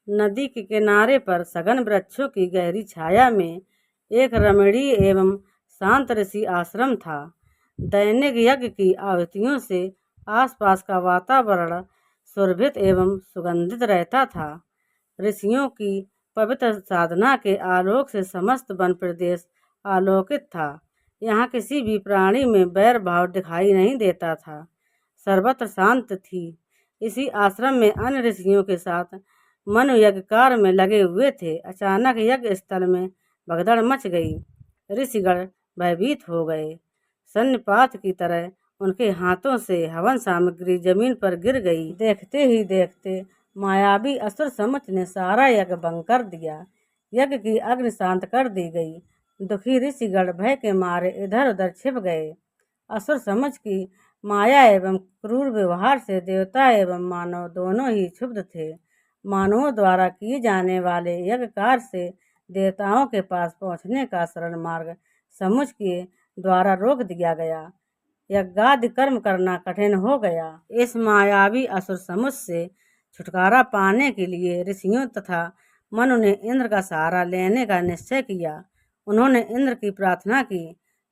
नदी के किनारे पर सघन वृक्षों की गहरी छाया में एक रमणीय एवं शांत ऋषि आश्रम था। दैनिक यज्ञ की आहुतियों से आसपास का वातावरण सुरभित एवं सुगंधित रहता था। ऋषियों की पवित्र साधना के आलोक से समस्त वन प्रदेश आलोकित था। यहाँ किसी भी प्राणी में वैर भाव दिखाई नहीं देता था, सर्वत्र शांत थी। इसी आश्रम में अन्य ऋषियों के साथ मनु यज्ञ कार्य में लगे हुए थे। अचानक यज्ञ स्थल में भगदड़ मच गई। ऋषिगण भयभीत हो गए। सन्निपात की तरह उनके हाथों से हवन सामग्री जमीन पर गिर गई। देखते ही देखते मायावी असुर समुच ने सारा यज्ञ भंग कर दिया। यज्ञ की अग्नि शांत कर दी गई। दुखी ऋषिगण भय के मारे इधर उधर छिप गए। असुर समुच की माया एवं क्रूर व्यवहार से देवता एवं मानव दोनों ही क्षुब्ध थे। मानवों द्वारा किए जाने वाले यज्ञ कार्य से देवताओं के पास पहुंचने का सरल मार्ग समुच के द्वारा रोक दिया गया। यज्ञादि कर्म करना कठिन हो गया। इस मायावी असुर समुच से छुटकारा पाने के लिए ऋषियों तथा मनु ने इंद्र का सहारा लेने का निश्चय किया। उन्होंने इंद्र की प्रार्थना की।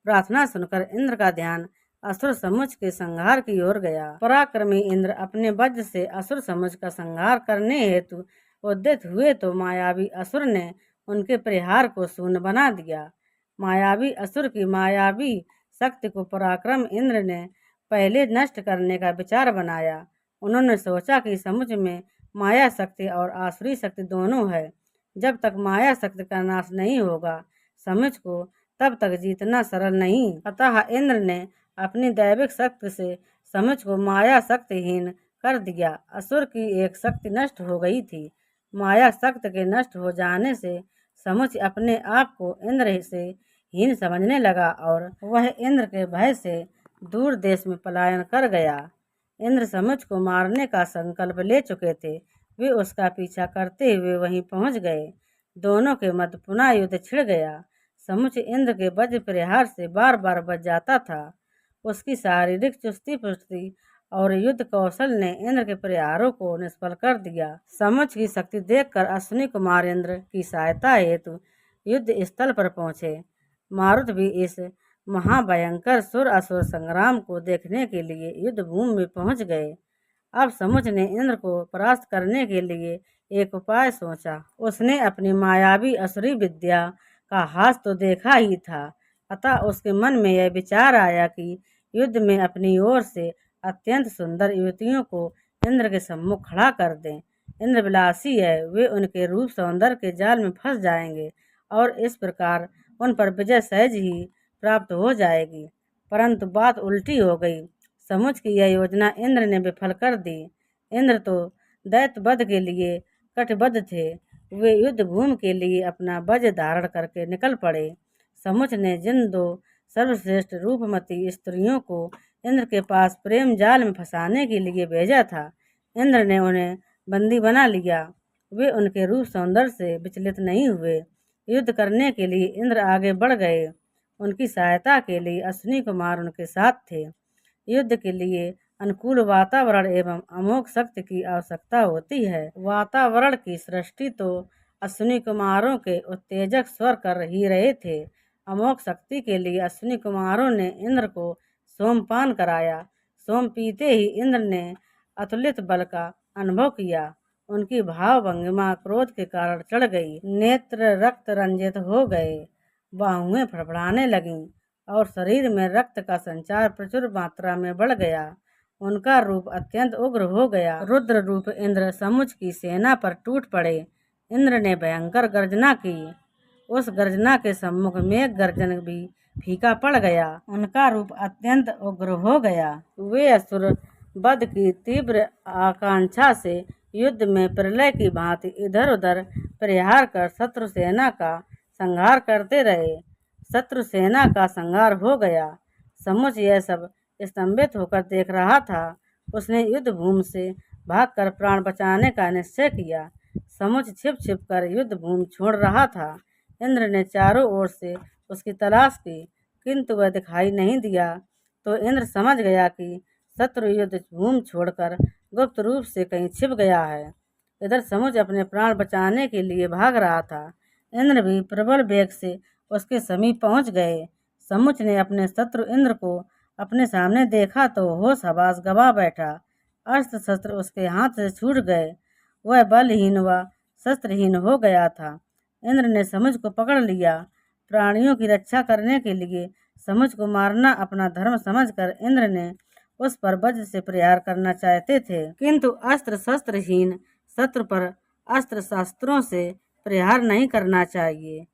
प्रार्थना सुनकर इंद्र का ध्यान असुर समुच के संहार की ओर गया। पराक्रमी इंद्र अपने वज्र से असुर समुच का संहार करने हेतु उद्यत हुए तो मायावी असुर ने उनके प्रहार को शून्य बना दिया। मायावी असुर की मायावी शक्ति को पराक्रम इंद्र ने पहले नष्ट करने का विचार बनाया। उन्होंने सोचा कि समुच में माया शक्ति और आसुरी शक्ति दोनों है। जब तक माया शक्ति का नाश नहीं होगा समुच को तब तक जीतना सरल नहीं। अतः इंद्र ने अपनी दैविक शक्ति से समुच को माया शक्तिहीन कर दिया। असुर की एक शक्ति नष्ट हो गई थी। माया शक्ति के नष्ट हो जाने से समुच अपने आप को इंद्र से हीन समझने लगा और वह इंद्र के भय से दूर देश में पलायन कर गया। इंद्र समुच को मारने का संकल्प ले चुके थे। वे उसका पीछा करते हुए वहीं पहुंच गए। दोनों के मध्य पुनः युद्ध छिड़ गया। समुच इंद्र के वज्र प्रहार से बार बार बच जाता था। उसकी शारीरिक चुस्ती पुस्ती और युद्ध कौशल ने इंद्र के प्रहारों को निष्फल कर दिया। समुच की शक्ति देखकर अश्विनी कुमार इंद्र की सहायता हेतु युद्ध स्थल पर पहुंचे। मारुत भी इस महाभयंकर सुर असुर संग्राम को देखने के लिए युद्ध भूमि में पहुंच गए। अब समुच ने इंद्र को परास्त करने के लिए एक उपाय सोचा। उसने अपनी मायावी असुरी विद्या का हाथ तो देखा ही था, अतः उसके मन में यह विचार आया कि युद्ध में अपनी ओर से अत्यंत सुंदर युवतियों को इंद्र के सम्मुख खड़ा कर दें। इंद्र विलासी है, वे उनके रूप सौंदर्य के जाल में फंस जाएंगे और इस प्रकार उन पर विजय सहज ही प्राप्त हो जाएगी। परंतु बात उल्टी हो गई। समुच की यह योजना इंद्र ने विफल कर दी। इंद्र तो दैत्य वध के लिए कटिबद्ध थे। वे युद्ध भूमि के लिए अपना वज्र धारण करके निकल पड़े। समुच ने जिन दो सर्वश्रेष्ठ रूपमती स्त्रियों को इंद्र के पास प्रेम जाल में फंसाने के लिए भेजा था, इंद्र ने उन्हें बंदी बना लिया। वे उनके रूप सौंदर्य से विचलित नहीं हुए। युद्ध करने के लिए इंद्र आगे बढ़ गए। उनकी सहायता के लिए अश्विनी कुमार उनके साथ थे। युद्ध के लिए अनुकूल वातावरण एवं अमोघ शक्ति की आवश्यकता होती है। वातावरण की सृष्टि तो अश्विनी कुमारों के उत्तेजक स्वर कर ही रहे थे। अमोघ शक्ति के लिए अश्विनी कुमारों ने इंद्र को सोमपान कराया। सोम पीते ही इंद्र ने अतुलित बल का अनुभव किया। उनकी भाव भंगिमा क्रोध के कारण चढ़ गई। नेत्र रक्त रंजित हो गए, बाहुएं फड़फड़ाने लगीं और शरीर में रक्त का संचार प्रचुर मात्रा में बढ़ गया। उनका रूप अत्यंत उग्र हो गया। रुद्र रूप इंद्र समुच की सेना पर टूट पड़े। इंद्र ने भयंकर गर्जना की। उस गर्जना के सम्मुख मेघ गर्जन भी फीका पड़ गया। उनका रूप अत्यंत उग्र हो गया। वे असुर वध की तीव्र आकांक्षा से युद्ध में प्रलय की भांति इधर उधर प्रहार कर शत्रु सेना का संहार करते रहे। शत्रु सेना का संहार हो गया। समुच यह सब स्तंभित होकर देख रहा था। उसने युद्ध भूमि से भागकर प्राण बचाने का निश्चय किया। समुच छिप छिप कर युद्ध भूमि छोड़ रहा था। इंद्र ने चारों ओर से उसकी तलाश की, किंतु वह दिखाई नहीं दिया। तो इंद्र समझ गया कि शत्रु युद्ध भूमि छोड़कर गुप्त रूप से कहीं छिप गया है। इधर समुच अपने प्राण बचाने के लिए भाग रहा था। इंद्र भी प्रबल वेग से उसके समीप पहुंच गए। समुच ने अपने शत्रु इंद्र को अपने सामने देखा तो होश हवास गवा बैठा। अस्त्र शस्त्र उसके हाथ से छूट गए। वह बलहीन व शस्त्रहीन हो गया था। इंद्र ने समुच को पकड़ लिया। प्राणियों की रक्षा करने के लिए समुच को मारना अपना धर्म समझकर इंद्र ने उस पर वज्र से प्रहार करना चाहते थे, किंतु अस्त्र शस्त्रहीन शत्रु पर अस्त्र शस्त्रों से प्रहार नहीं करना चाहिए,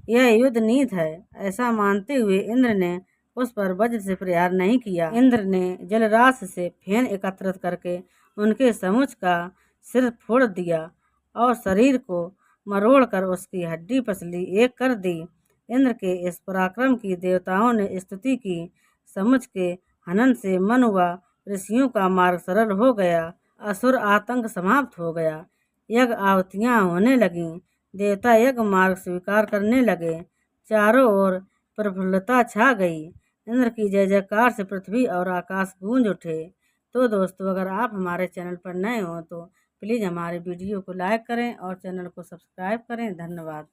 यह युद्ध नीति है। ऐसा मानते हुए इंद्र ने उस पर वज्र से प्रहार नहीं किया। इंद्र ने जलराशि से फेन एकत्रित करके उनके समुच का सिर फोड़ दिया और शरीर को मरोड़कर उसकी हड्डी पसली एक कर दी। इंद्र के इस पराक्रम की देवताओं ने स्तुति की। समुच के हनन से मनु व ऋषियों का मार्ग सरल हो गया। असुर आतंक समाप्त हो गया। यज्ञ आहुतियां होने लगीं। देवता यज्ञ मार्ग स्वीकार करने लगे। चारों ओर प्रफुल्लता छा गई। इंद्र की जय जयकार से पृथ्वी और आकाश गूंज उठे। तो दोस्तों, अगर आप हमारे चैनल पर नए हो तो प्लीज़ हमारे वीडियो को लाइक करें और चैनल को सब्सक्राइब करें। धन्यवाद।